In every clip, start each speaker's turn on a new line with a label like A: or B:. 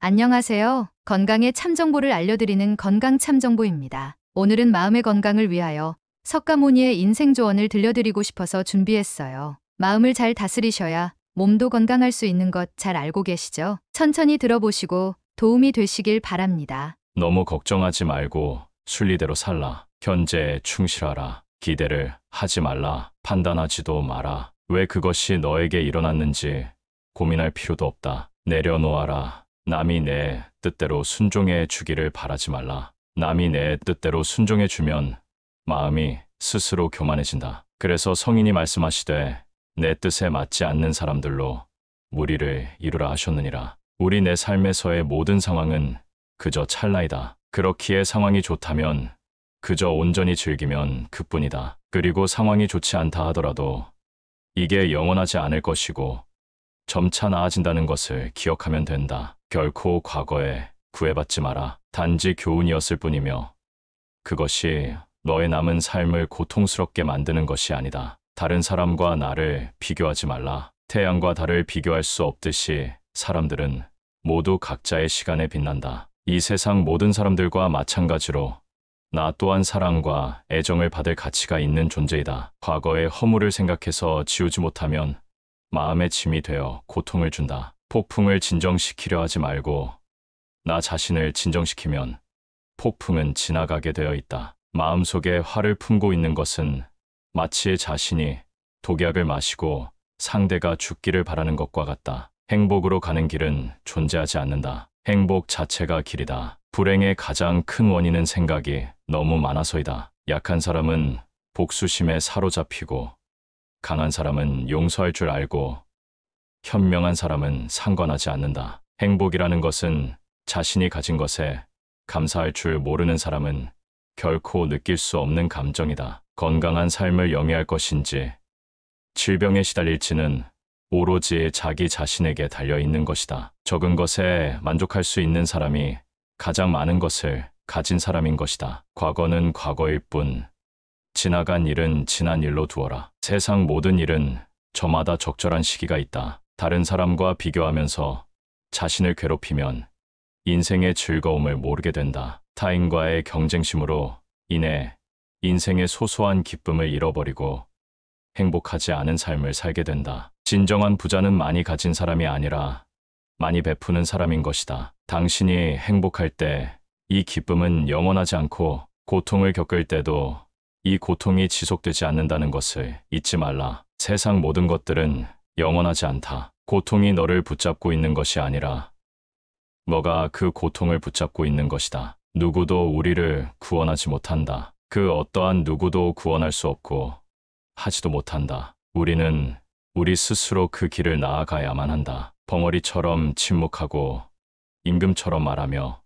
A: 안녕하세요. 건강의 참 정보를 알려드리는 건강 참 정보입니다. 오늘은 마음의 건강을 위하여 석가모니의 인생 조언을 들려드리고 싶어서 준비했어요. 마음을 잘 다스리셔야 몸도 건강할 수 있는 것 잘 알고 계시죠? 천천히 들어보시고 도움이 되시길 바랍니다.
B: 너무 걱정하지 말고 순리대로 살라. 현재에 충실하라. 기대를 하지 말라. 판단하지도 마라. 왜 그것이 너에게 일어났는지 고민할 필요도 없다. 내려놓아라. 남이 내 뜻대로 순종해 주기를 바라지 말라. 남이 내 뜻대로 순종해 주면 마음이 스스로 교만해진다. 그래서 성인이 말씀하시되 내 뜻에 맞지 않는 사람들로 무리를 이루라 하셨느니라. 우리 내 삶에서의 모든 상황은 그저 찰나이다. 그렇기에 상황이 좋다면 그저 온전히 즐기면 그뿐이다. 그리고 상황이 좋지 않다 하더라도 이게 영원하지 않을 것이고 점차 나아진다는 것을 기억하면 된다. 결코 과거에 구애받지 마라. 단지 교훈이었을 뿐이며 그것이 너의 남은 삶을 고통스럽게 만드는 것이 아니다. 다른 사람과 나를 비교하지 말라. 태양과 달을 비교할 수 없듯이 사람들은 모두 각자의 시간에 빛난다. 이 세상 모든 사람들과 마찬가지로 나 또한 사랑과 애정을 받을 가치가 있는 존재이다. 과거의 허물을 생각해서 지우지 못하면 마음의 짐이 되어 고통을 준다. 폭풍을 진정시키려 하지 말고 나 자신을 진정시키면 폭풍은 지나가게 되어 있다. 마음속에 화를 품고 있는 것은 마치 자신이 독약을 마시고 상대가 죽기를 바라는 것과 같다. 행복으로 가는 길은 존재하지 않는다. 행복 자체가 길이다. 불행의 가장 큰 원인은 생각이 너무 많아서이다. 약한 사람은 복수심에 사로잡히고 강한 사람은 용서할 줄 알고 현명한 사람은 상관하지 않는다. 행복이라는 것은 자신이 가진 것에 감사할 줄 모르는 사람은 결코 느낄 수 없는 감정이다. 건강한 삶을 영위할 것인지 질병에 시달릴지는 오로지 자기 자신에게 달려있는 것이다. 적은 것에 만족할 수 있는 사람이 가장 많은 것을 가진 사람인 것이다. 과거는 과거일 뿐 지나간 일은 지난 일로 두어라. 세상 모든 일은 저마다 적절한 시기가 있다. 다른 사람과 비교하면서 자신을 괴롭히면 인생의 즐거움을 모르게 된다. 타인과의 경쟁심으로 인해 인생의 소소한 기쁨을 잃어버리고 행복하지 않은 삶을 살게 된다. 진정한 부자는 많이 가진 사람이 아니라 많이 베푸는 사람인 것이다. 당신이 행복할 때 이 기쁨은 영원하지 않고 고통을 겪을 때도 이 고통이 지속되지 않는다는 것을 잊지 말라. 세상 모든 것들은 영원하지 않다. 고통이 너를 붙잡고 있는 것이 아니라 너가 그 고통을 붙잡고 있는 것이다. 누구도 우리를 구원하지 못한다. 그 어떠한 누구도 구원할 수 없고 하지도 못한다. 우리는 우리 스스로 그 길을 나아가야만 한다. 벙어리처럼 침묵하고 임금처럼 말하며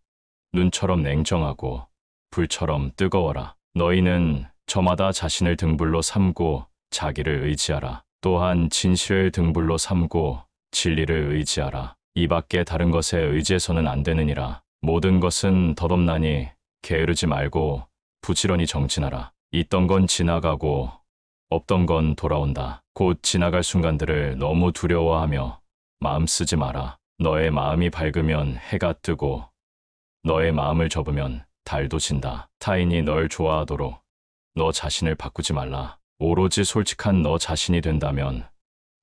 B: 눈처럼 냉정하고 불처럼 뜨거워라. 너희는 저마다 자신을 등불로 삼고 자기를 의지하라. 또한 진실을 등불로 삼고 진리를 의지하라. 이 밖에 다른 것에 의지해서는 안 되느니라. 모든 것은 덧없나니 게으르지 말고 부지런히 정진하라. 있던 건 지나가고 없던 건 돌아온다. 곧 지나갈 순간들을 너무 두려워하며 마음 쓰지 마라. 너의 마음이 밝으면 해가 뜨고 너의 마음을 접으면 달도 진다. 타인이 널 좋아하도록 너 자신을 바꾸지 말라. 오로지 솔직한 너 자신이 된다면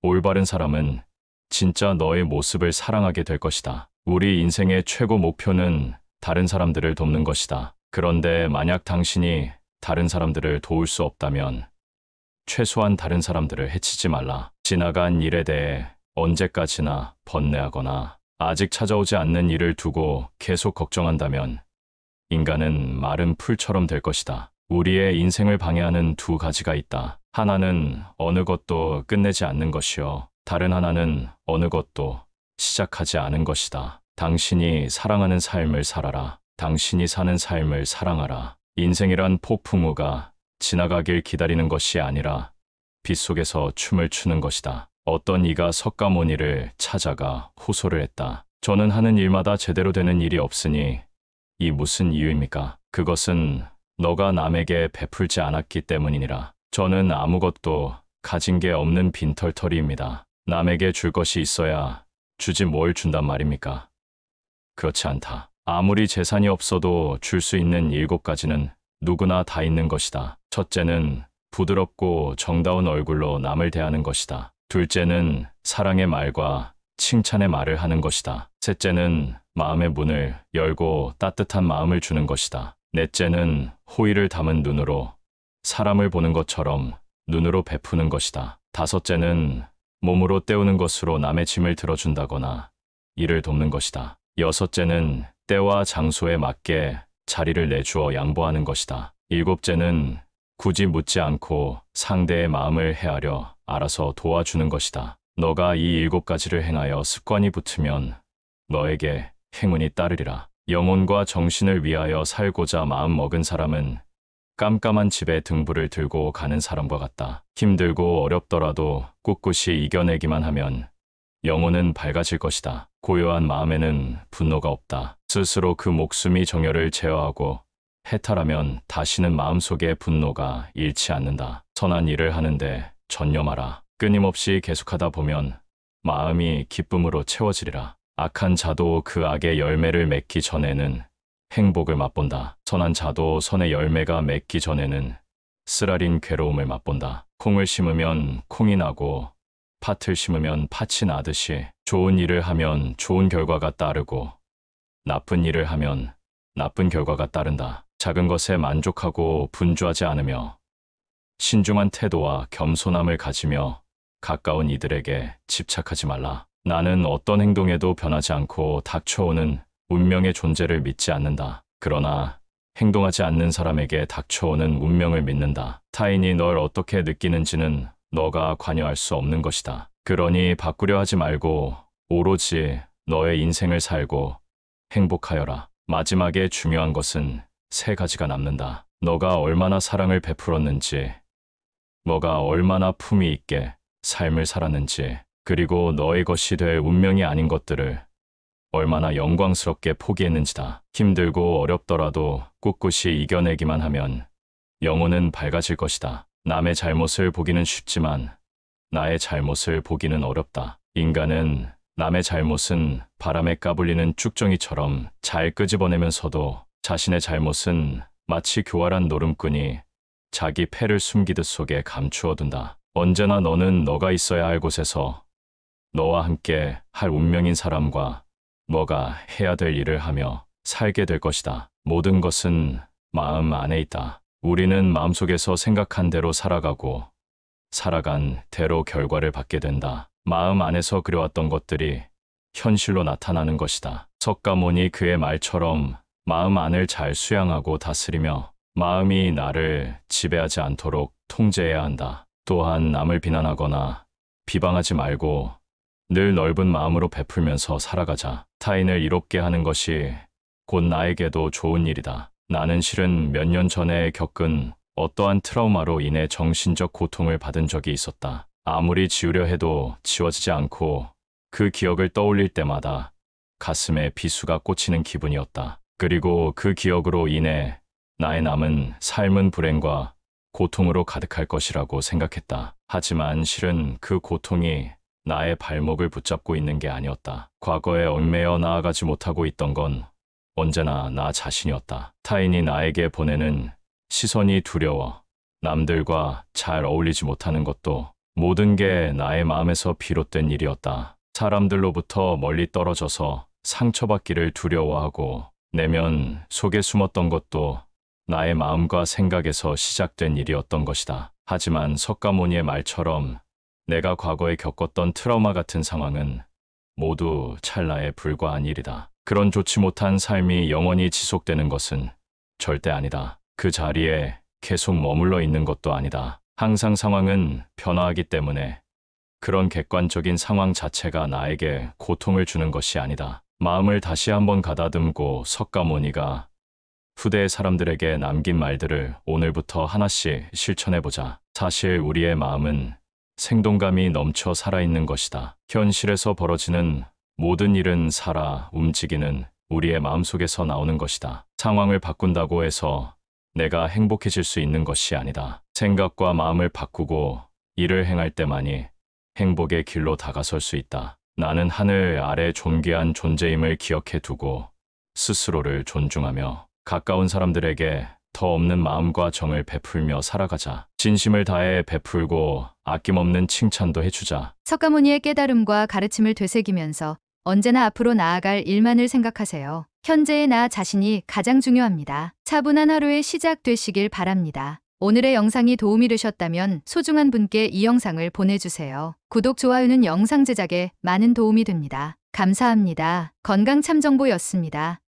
B: 올바른 사람은 진짜 너의 모습을 사랑하게 될 것이다. 우리 인생의 최고 목표는 다른 사람들을 돕는 것이다. 그런데 만약 당신이 다른 사람들을 도울 수 없다면 최소한 다른 사람들을 해치지 말라. 지나간 일에 대해 언제까지나 번뇌하거나 아직 찾아오지 않는 일을 두고 계속 걱정한다면 인간은 마른 풀처럼 될 것이다. 우리의 인생을 방해하는 두 가지가 있다. 하나는 어느 것도 끝내지 않는 것이요. 다른 하나는 어느 것도 시작하지 않은 것이다. 당신이 사랑하는 삶을 살아라. 당신이 사는 삶을 사랑하라. 인생이란 폭풍우가 지나가길 기다리는 것이 아니라 빗속에서 춤을 추는 것이다. 어떤 이가 석가모니를 찾아가 호소를 했다. 저는 하는 일마다 제대로 되는 일이 없으니 이 무슨 이유입니까? 그것은 너가 남에게 베풀지 않았기 때문이니라. 저는 아무것도 가진 게 없는 빈털터리입니다. 남에게 줄 것이 있어야 주지 뭘 준단 말입니까? 그렇지 않다. 아무리 재산이 없어도 줄 수 있는 7가지는 누구나 다 있는 것이다. 첫째는 부드럽고 정다운 얼굴로 남을 대하는 것이다. 둘째는 사랑의 말과 칭찬의 말을 하는 것이다. 셋째는 마음의 문을 열고 따뜻한 마음을 주는 것이다. 넷째는 호의를 담은 눈으로 사람을 보는 것처럼 눈으로 베푸는 것이다. 다섯째는 몸으로 때우는 것으로 남의 짐을 들어준다거나 일을 돕는 것이다. 여섯째는 때와 장소에 맞게 자리를 내주어 양보하는 것이다. 일곱째는 굳이 묻지 않고 상대의 마음을 헤아려 알아서 도와주는 것이다. 너가 이 7가지를 행하여 습관이 붙으면 너에게 행운이 따르리라. 영혼과 정신을 위하여 살고자 마음 먹은 사람은 깜깜한 집에 등불을 들고 가는 사람과 같다. 힘들고 어렵더라도 꿋꿋이 이겨내기만 하면 영혼은 밝아질 것이다. 고요한 마음에는 분노가 없다. 스스로 그 목숨이 정열을 제어하고 해탈하면 다시는 마음속에 분노가 잃지 않는다. 선한 일을 하는데 전념하라. 끊임없이 계속하다 보면 마음이 기쁨으로 채워지리라. 악한 자도 그 악의 열매를 맺기 전에는 행복을 맛본다. 선한 자도 선의 열매가 맺기 전에는 쓰라린 괴로움을 맛본다. 콩을 심으면 콩이 나고 팥을 심으면 팥이 나듯이 좋은 일을 하면 좋은 결과가 따르고 나쁜 일을 하면 나쁜 결과가 따른다. 작은 것에 만족하고 분주하지 않으며 신중한 태도와 겸손함을 가지며 가까운 이들에게 집착하지 말라. 나는 어떤 행동에도 변하지 않고 닥쳐오는 운명의 존재를 믿지 않는다. 그러나 행동하지 않는 사람에게 닥쳐오는 운명을 믿는다. 타인이 널 어떻게 느끼는지는 너가 관여할 수 없는 것이다. 그러니 바꾸려 하지 말고 오로지 너의 인생을 살고 행복하여라. 마지막에 중요한 것은 3가지가 남는다. 너가 얼마나 사랑을 베풀었는지, 너가 얼마나 품위 있게 삶을 살았는지, 그리고 너의 것이 될 운명이 아닌 것들을 얼마나 영광스럽게 포기했는지다. 힘들고 어렵더라도 꿋꿋이 이겨내기만 하면 영혼은 밝아질 것이다. 남의 잘못을 보기는 쉽지만 나의 잘못을 보기는 어렵다. 인간은 남의 잘못은 바람에 까불리는 쭉정이처럼 잘 끄집어내면서도 자신의 잘못은 마치 교활한 노름꾼이 자기 패를 숨기듯 속에 감추어둔다. 언제나 너는 너가 있어야 할 곳에서 너와 함께 할 운명인 사람과 너가 해야 될 일을 하며 살게 될 것이다. 모든 것은 마음 안에 있다. 우리는 마음속에서 생각한 대로 살아가고 살아간 대로 결과를 받게 된다. 마음 안에서 그려왔던 것들이 현실로 나타나는 것이다. 석가모니 그의 말처럼 마음 안을 잘 수양하고 다스리며 마음이 나를 지배하지 않도록 통제해야 한다. 또한 남을 비난하거나 비방하지 말고 늘 넓은 마음으로 베풀면서 살아가자. 타인을 이롭게 하는 것이 곧 나에게도 좋은 일이다. 나는 실은 몇 년 전에 겪은 어떠한 트라우마로 인해 정신적 고통을 받은 적이 있었다. 아무리 지우려 해도 지워지지 않고 그 기억을 떠올릴 때마다 가슴에 비수가 꽂히는 기분이었다. 그리고 그 기억으로 인해 나의 남은 삶은 불행과 고통으로 가득할 것이라고 생각했다. 하지만 실은 그 고통이 나의 발목을 붙잡고 있는 게 아니었다. 과거에 얽매여 나아가지 못하고 있던 건 언제나 나 자신이었다. 타인이 나에게 보내는 시선이 두려워 남들과 잘 어울리지 못하는 것도 모든 게 나의 마음에서 비롯된 일이었다. 사람들로부터 멀리 떨어져서 상처받기를 두려워하고 내면 속에 숨었던 것도 나의 마음과 생각에서 시작된 일이었던 것이다. 하지만 석가모니의 말처럼 내가 과거에 겪었던 트라우마 같은 상황은 모두 찰나에 불과한 일이다. 그런 좋지 못한 삶이 영원히 지속되는 것은 절대 아니다. 그 자리에 계속 머물러 있는 것도 아니다. 항상 상황은 변화하기 때문에 그런 객관적인 상황 자체가 나에게 고통을 주는 것이 아니다. 마음을 다시 한번 가다듬고 석가모니가 후대의 사람들에게 남긴 말들을 오늘부터 하나씩 실천해보자. 사실 우리의 마음은 생동감이 넘쳐 살아있는 것이다. 현실에서 벌어지는 모든 일은 살아 움직이는 우리의 마음속에서 나오는 것이다. 상황을 바꾼다고 해서 내가 행복해질 수 있는 것이 아니다. 생각과 마음을 바꾸고 일을 행할 때만이 행복의 길로 다가설 수 있다. 나는 하늘 아래 존귀한 존재임을 기억해 두고 스스로를 존중하며 가까운 사람들에게 더 없는 마음과 정을 베풀며 살아가자. 진심을 다해 베풀고 아낌없는 칭찬도 해주자.
A: 석가모니의 깨달음과 가르침을 되새기면서 언제나 앞으로 나아갈 일만을 생각하세요. 현재의 나 자신이 가장 중요합니다. 차분한 하루의 시작 되시길 바랍니다. 오늘의 영상이 도움이 되셨다면 소중한 분께 이 영상을 보내주세요. 구독, 좋아요는 영상 제작에 많은 도움이 됩니다. 감사합니다. 건강참정보였습니다.